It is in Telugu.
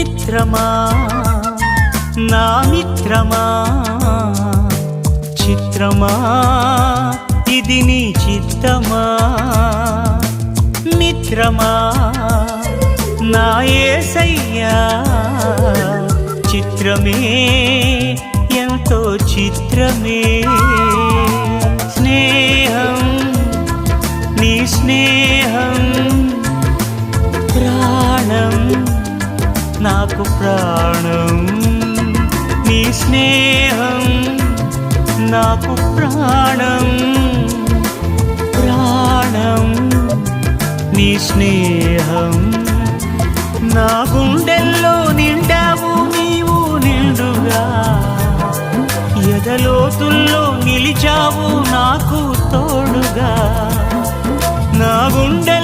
మిత్రమా నా మిత్రమా చిత్రమా ఇది నీ చిత్తమా మిత్రమా నా యేసయ్యా చిత్రమే ఎంతో చిత్రమే స్నేహం నీ స్నేహం ప్రాణం నాకు ప్రాణం నీ స్నేహం నాకు ప్రాణం ప్రాణం నీ స్నేహం నా గుండెల్లో నిండావు నీవు నిండుగా ఎదలోతుల్లో నిలిచావు నాకు తోడుగా నా గుండె